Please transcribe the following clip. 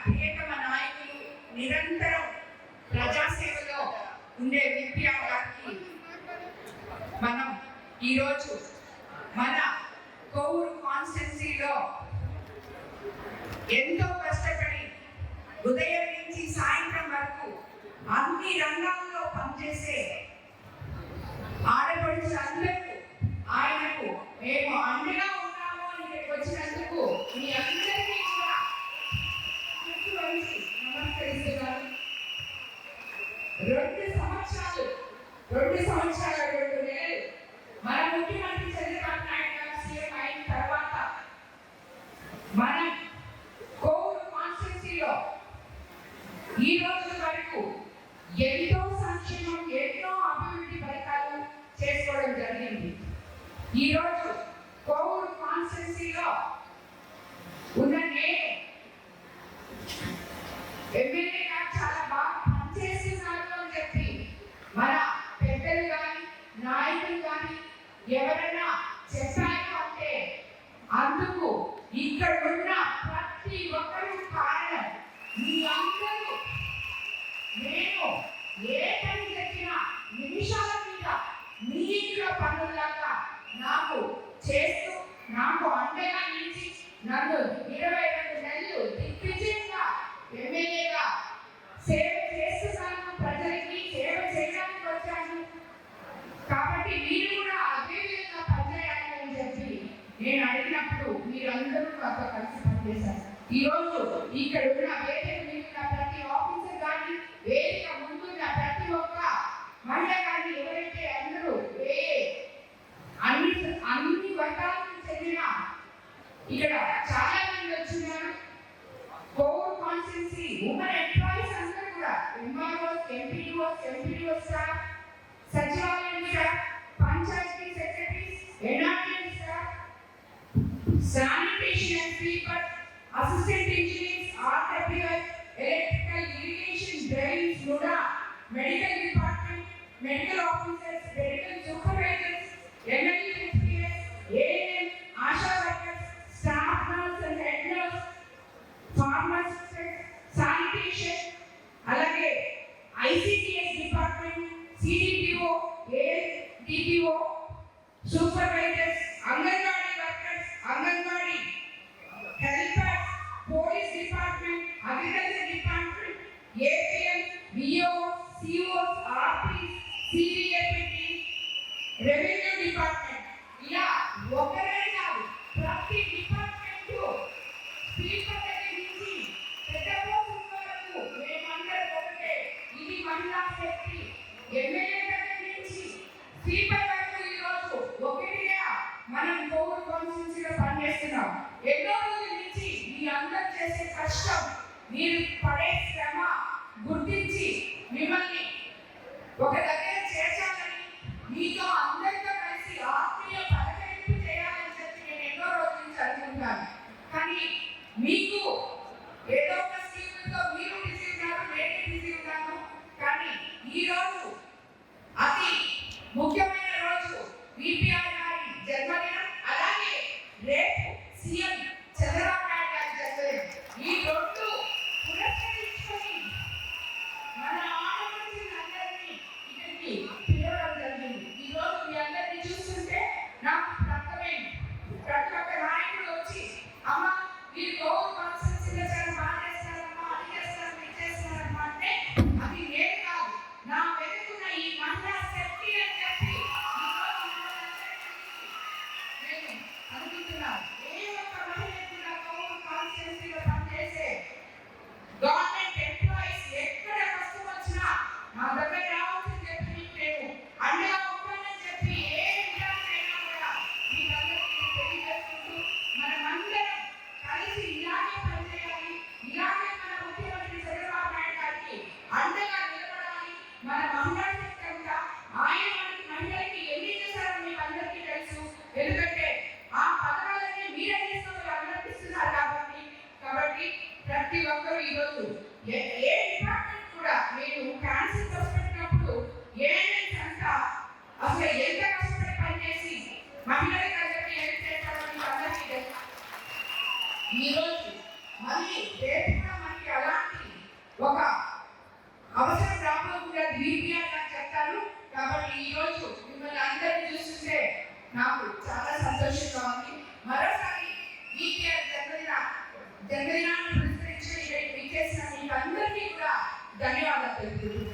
ప్రియతమ నాయకులు నిరంతరం ప్రజాసేవలో ఉండే విపిఆ గారికి మనం ఈరోజు మన కోవూరు కాన్స్టిట్యున్సీలో ఎంతో కష్టపడి ఉదయం నుంచి సాయంత్రం వరకు అన్ని రంగాల్లో పనిచేసే ఆడపడుచులందరూ ఆయనకు మేము అండగా ఉన్నాము అని ఇక్కడికి వచ్చినందుకు మీ అందరికీ కూడా నమస్కరిస్తున్నాను. 2 సంవత్సరాలు 2 నెలలు మన ముఖ్యమంత్రి చంద్రబాబు నాయుడు గారు సీఎం అయిన తర్వాత మనం కోవూరు కాన్స్టిట్యున్సీలో ఈ రోజు వరకు ఎంతో సంక్షేమం ఎన్నో అభివృద్ధి పథకాలు చేసుకోవడం జరిగింది. ఈరోజు కోవూరు కాన్స్టిట్యున్సీలో ఉన్న నేను ఎమ్మెల్యే గారు చాలా బాగా పనిచేస్తున్నారు అని చెప్పి మన పెద్దలు కానీ నాయకులు కానీ ఎవరైనా చెప్పారు అంటే అందుకు ఇక్కడ ఉన్న ప్రతి ఒక్కరూ కారణం. మీ అందరూ నేను ఏ పని చెప్పినా నిమిషాల మీద మీ ఇంట్లో పనులాగా నాకు చేస్తూ నాకు అండగా నిలిచి నన్ను 22 నెలలు దిగ్విజయంగా ఎమ్మెల్యేగా సేవ చేస్తున్నాను. ప్రజలకి సేవ చేయడానికి వచ్చాను కాబట్టి మీరు కూడా అదే విధంగా పనిచేయాలి అని చెప్పి నేను అడిగినప్పుడు మీరందరూ నాతో కలిసి పనిచేశారు. ఈరోజు ఇక్కడ ఉన్న వేదిక మీద ప్రతి ఆఫీసర్ కానీ వేదిక ముందున్న ప్రతి ఒక్క మహిళ కానీ ఎవరైతే అందరూ అన్ని వర్గాలకు చెందిన ఇక్కడ చాలా మంది వచ్చినారు. కోవూరు కాన్స్టిట్యున్సీ ఉమెన్ ఎంప్లాయీస్ అందరూ కూడా ఎంఆర్ఓస్, ఎంపీడీఓస్ స్టాఫ్, సచివాలయం staff, panchayat secretaries, NRL staff, sanitation and sweeper, assistant engineers, RWS, electrical, irrigation, drains, NUDA, medical department, medical officers, medical supervisors, MLAs, ANM, ASHA workers, staff nurse and head nurse, pharmacist, sanitation, అలాగే ICDS department, CDPO, ADPO, supervisors, anganwadi workers, anganwadi helpers, police department, agriculture department, APM, VO, COs, RPs, CBFT, revenue department, ఇలా ఒకరే కాదు ప్రతి department speaker దగ్గర నుంచి పెద్ద post వరకు మేమందరం ఒకటే. ఇది మహిళా శక్తి. ఎమ్మెల్యే దగ్గర నుంచి స్పీకర్ వరకు ఈరోజు ఒకటిగా మనం కోవూరు కాన్స్టిట్యున్సీలో పనిచేస్తున్నాం. ఎన్నో రోజుల నుంచి మీ అందరూ చేసే కష్టం, మీరు పడే శ్రమ గుర్తించి మిమ్మల్ని ఒక దగ్గర చేర్చాలని, మీతో అందరితో కలిసి ఆత్మీయ పలకరింపు చేయాలని చెప్పి నేను ఎన్నో రోజుల నుంచి అనుకుంటాను. కానీ మీకు ఏదో ఒక స్కీమ్తో మీరు బిజీ ఉన్నారు, నేను బిజీ ఉన్నాను. కానీ ఈరోజు అతి ముఖ్యమైన రోజు విపిఆర్ గారి జన్మదినం, అలాగే రేపు సీఎం చంద్రబాబు నాయుడు గారి జన్మదినం. ఈ 2 పురస్కరించుకొని మన ఆడపడుచులందరినీ ఇక్కడికి పిలవడం జరిగింది. ఈరోజు మీ అందరినీ చూస్తుంటే నాకు అర్థమైంది. ప్రతి ఒక్క నాయకుడు వచ్చి అమ్మ మీరు కోవూరు కాన్స్టిట్యున్సీలో చాలా బాగా చేస్తారమ్మా, అది చేస్తారు, ఇది చేస్తారమ్మా అంటే అది నేను కాదు, నా వెనుకున్న ఈ మహిళా శక్తి అని చెప్పి నేను అనుకుంటున్నాను. ఏ ఒక్క మహిళ కూడా కోవూరు కాన్స్టిట్యున్సీలో పనిచేసే గవర్నమెంట్ ఎంప్లాయీస్ ఎక్కడ కష్టం వచ్చినా మా దగ్గర రావాల్సింది చెప్పి మీకు నేను అండగా ఉంటానని చెప్పి ఏ విధానమైనా కూడా మీకు అందరికీ తెలియజేసుకుంటూ మనమందరం కలిసి ఇలాగే పనిచేయాలి, ఇలాగే మన ముఖ్యమంత్రి చంద్రబాబు నాయుడు గారికి అండగా నిలబడాలి. మన మహిళా శక్తి అంతా ఆయన మహిళలకి ఎన్ని చేశారో మీకు అందరికీ తెలుసు. ఎందుకంటే ఆ పథకాలన్నీ మీరే తీసుకొని అందరికి ఇస్తున్నారు కాబట్టి ప్రతి ఒక్కరు ఈరోజు ఏ డిపార్ట్మెంట్ కూడా మీరు క్యాన్సర్ పెట్టినప్పుడు ఏఎన్ఎంస్ అంతా అసలు ఎంత కష్టపడి పనిచేసి మహిళలకు అందరికీ హెల్ప్ చేస్తారో మీకు అందరికీ తెలుసు. ఈరోజు మళ్ళీ రేపు కూడా మనకి నాకు చాలా సంతోషంగా ఉంది. మరోసారి ఈకేఆర్ జన్మదినాన్ని పురస్కరించిన విచ్చేసిన మీకు అందరికీ కూడా ధన్యవాదాలు తెలుపుతున్నాను.